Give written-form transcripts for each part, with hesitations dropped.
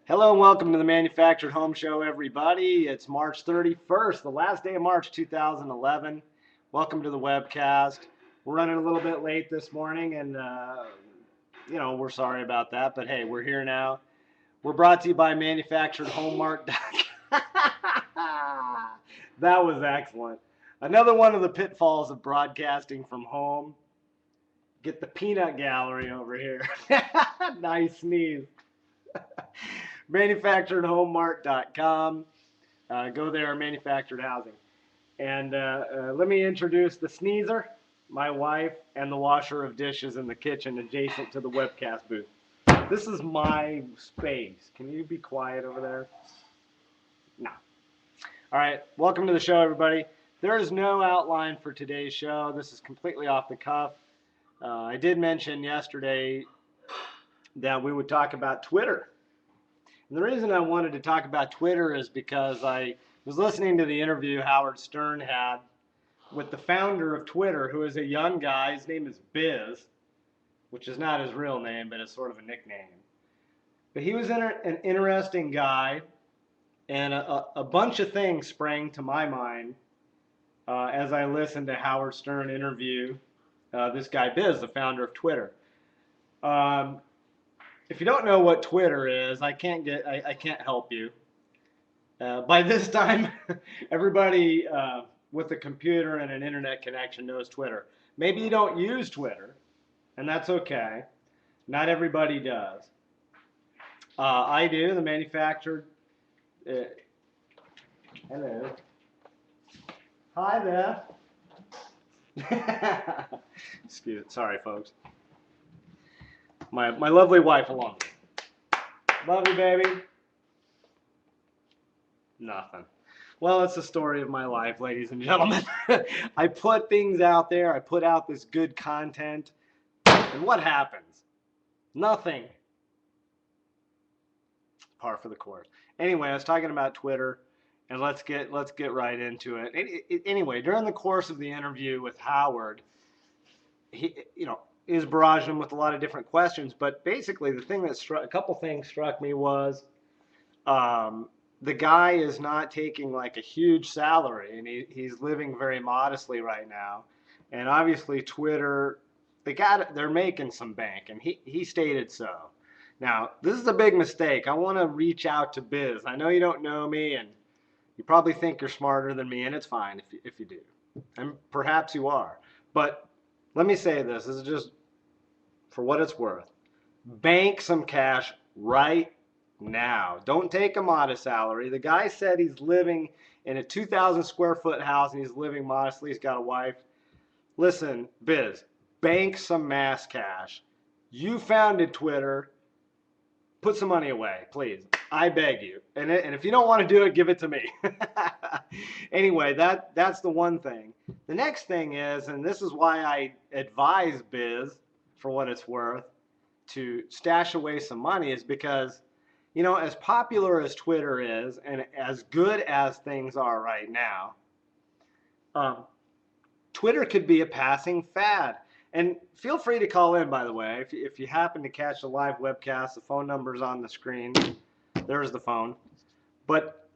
Hello and welcome to the Manufactured Home Show, everybody. It's March 31st, the last day of March 2011. Welcome to the webcast. We're running a little bit late this morning, and we're sorry about that, but hey, we're here now. We're brought to you by ManufacturedHomeMart.com. That was excellent. Another one of the pitfalls of broadcasting from home. Get the peanut gallery over here. Nice sneeze. ManufacturedHomeMart.com. Go there, manufactured housing. And let me introduce the sneezer, my wife, and the washer of dishes in the kitchen adjacent to the webcast booth. This is my space. Can you be quiet over there? No. All right, welcome to the show, everybody. There is no outline for today's show. This is completely off the cuff. I did mention yesterday that we would talk about Twitter. And the reason I wanted to talk about Twitter is because I was listening to the interview Howard Stern had with the founder of Twitter, who is a young guy. His name is Biz, which is not his real name, but it's sort of a nickname. But he was an interesting guy, and a bunch of things sprang to my mind as I listened to Howard Stern interview this guy Biz, the founder of Twitter. If you don't know what Twitter is, I can't help you. By this time, everybody with a computer and an internet connection knows Twitter. Maybe you don't use Twitter, and that's okay. Not everybody does. I do. The manufactured. Hello. Hi there. Sorry, folks. My lovely wife along. Love you, baby. Nothing. Well, it's the story of my life, ladies and gentlemen. I put things out there. I put out this good content. And what happens? Nothing. Par for the course. Anyway, I was talking about Twitter, and let's get right into it. Anyway, during the course of the interview with Howard, he is barraging him with a lot of different questions, but basically the thing that a couple things struck me was the guy is not taking like a huge salary, and he's living very modestly right now. And obviously Twitter, they're making some bank, and he stated so. Now, this is a big mistake. I want to reach out to Biz. I know you don't know me, and you probably think you're smarter than me, and it's fine if you do. And perhaps you are. But let me say this is just for what it's worth. Bank some cash right now. Don't take a modest salary. The guy said he's living in a 2,000 square foot house and he's living modestly. He's got a wife. Listen, Biz, bank some mass cash. You founded Twitter. Put some money away, please. I beg you. And if you don't want to do it, give it to me. Anyway, that's the one thing. The next thing is, and this is why I advise Biz, for what it's worth, to stash away some money, is because, as popular as Twitter is and as good as things are right now, Twitter could be a passing fad. And feel free to call in, by the way, if you happen to catch the live webcast. The phone number's on the screen. There's the phone. But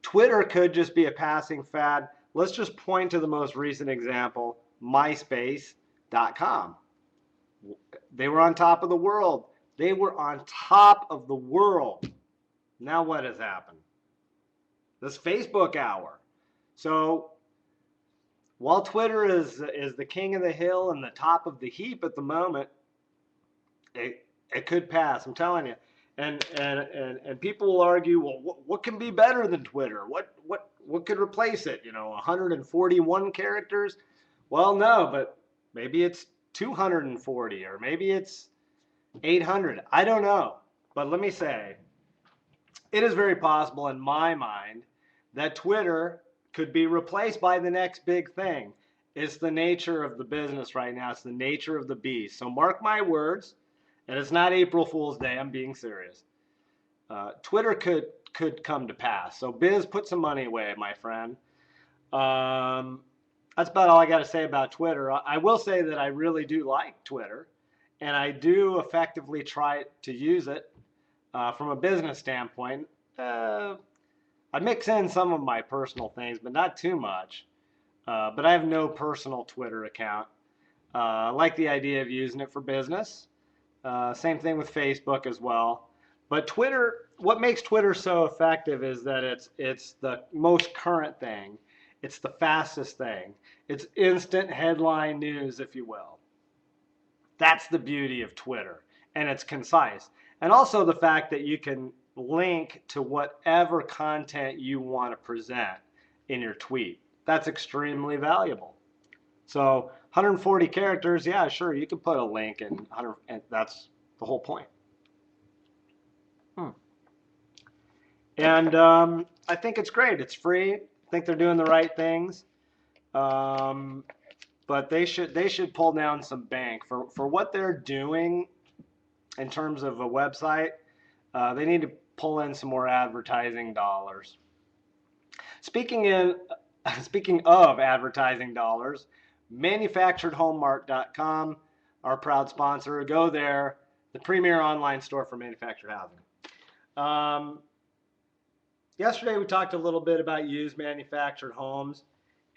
Twitter could just be a passing fad. Let's just point to the most recent example, MySpace.com. They were on top of the world. They were on top of the world. Now what has happened? This Facebook hour. So while Twitter is the king of the hill and the top of the heap at the moment, it could pass. I'm telling you. And people will argue, well, what can be better than Twitter? What could replace it? 141 characters? Well, no, but maybe it's 240 or maybe it's 800. I don't know. But let me say, it is very possible in my mind that Twitter could be replaced by the next big thing. It's the nature of the business right now. It's the nature of the beast. So mark my words, and it's not April Fool's Day. I'm being serious. Twitter could come to pass. So Biz, put some money away, my friend. That's about all I got to say about Twitter. I will say that I really do like Twitter, and I do effectively try to use it. from a business standpoint, I mix in some of my personal things, but not too much. But I have no personal Twitter account. I like the idea of using it for business. Same thing with Facebook as well. But Twitter, what makes Twitter so effective is that it's the most current thing. It's the fastest thing. It's instant headline news, if you will. That's the beauty of Twitter. And it's concise. And also the fact that you can link to whatever content you want to present in your tweet. That's extremely valuable. So 140 characters, yeah, sure, you can put a link in 100, and that's the whole point. And I think it's great. It's free. I think they're doing the right things. But they should pull down some bank for what they're doing in terms of a website. They need to pull in some more advertising dollars. Speaking of advertising dollars, manufacturedhomemart.com, our proud sponsor. Go there, the premier online store for manufactured housing. Yesterday we talked a little bit about used manufactured homes,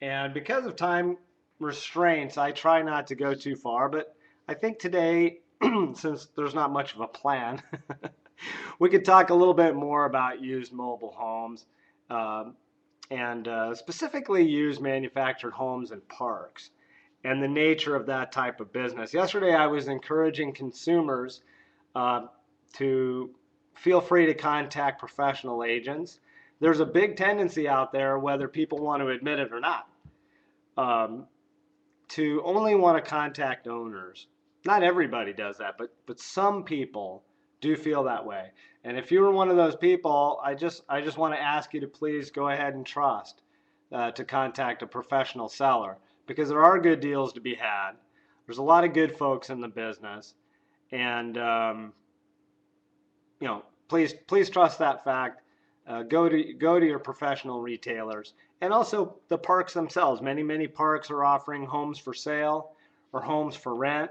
and because of time restraints, I try not to go too far, but I think today, since there's not much of a plan, we could talk a little bit more about used mobile homes, and specifically used manufactured homes and parks, and the nature of that type of business. Yesterday I was encouraging consumers to feel free to contact professional agents. There's a big tendency out there, whether people want to admit it or not, to only want to contact owners. Not everybody does that, but some people do feel that way. And if you were one of those people, I just want to ask you to please go ahead and trust to contact a professional seller, because there are good deals to be had. There's a lot of good folks in the business, and please trust that fact. Go to your professional retailers, and also the parks themselves. Many parks are offering homes for sale or homes for rent.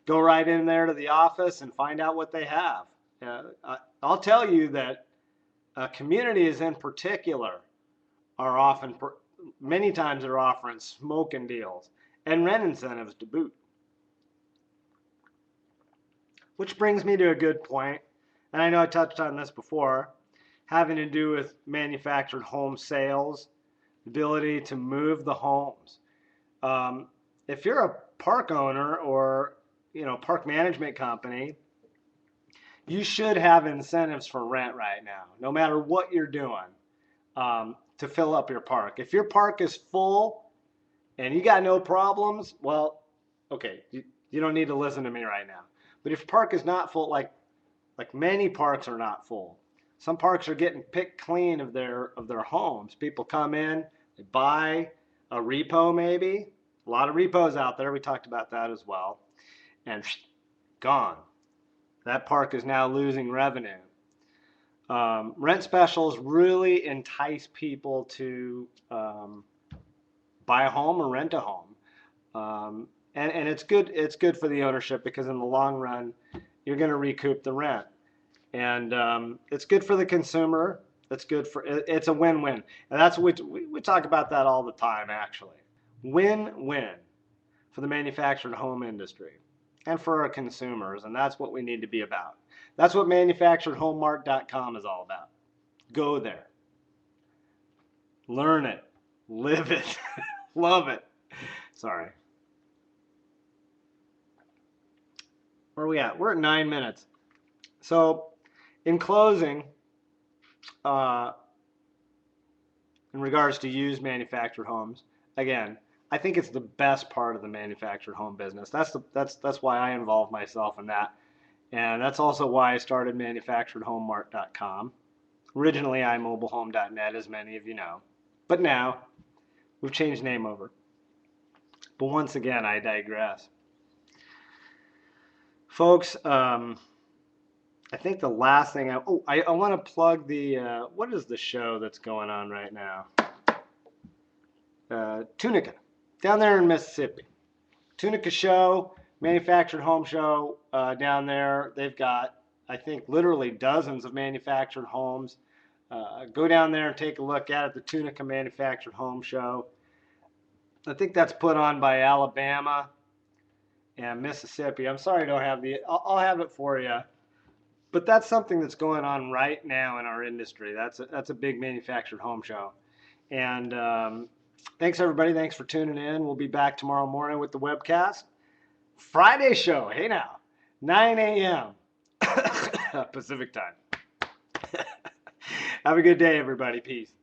Go right in there to the office and find out what they have. I'll tell you that communities in particular are often, many times they're offering smoking deals and rent incentives to boot. Which brings me to a good point, and I know I touched on this before, having to do with manufactured home sales, ability to move the homes. If you're a park owner or park management company, you should have incentives for rent right now, no matter what you're doing, to fill up your park. If your park is full and you got no problems, well, okay, you don't need to listen to me right now. But if your park is not full, like many parks are not full, some parks are getting picked clean of their homes. People come in, they buy a repo maybe. A lot of repos out there. We talked about that as well. And gone. That park is now losing revenue. Rent specials really entice people to buy a home or rent a home. And it's good for the ownership, because in the long run, you're going to recoup the rent. And it's good for the consumer. It's a win-win. And that's what we talk about that all the time, actually. Win-win for the manufactured home industry and for our consumers. And that's what we need to be about. That's what manufacturedhomemart.com is all about. Go there. Learn it. Live it. Love it. Sorry. Where are we at? We're at 9 minutes. So, in closing, in regards to used manufactured homes, again, I think it's the best part of the manufactured home business. That's why I involve myself in that. And that's also why I started manufacturedhomemart.com. Originally, iMobileHome.net, as many of you know. But now, we've changed name over. But once again, I digress. Folks, I think the last thing I want to plug the, what is the show that's going on right now? Tunica, down there in Mississippi. Tunica show, manufactured home show down there. They've got I think literally dozens of manufactured homes. Go down there and take a look at it, the Tunica Manufactured Home Show. I think that's put on by Alabama and Mississippi. I'm sorry I don't have I'll have it for you. But that's something that's going on right now in our industry. That's a big manufactured home show. And thanks everybody. Thanks for tuning in. We'll be back tomorrow morning with the webcast. Friday show. Hey now, 9 a.m. Pacific time. Have a good day, everybody. Peace.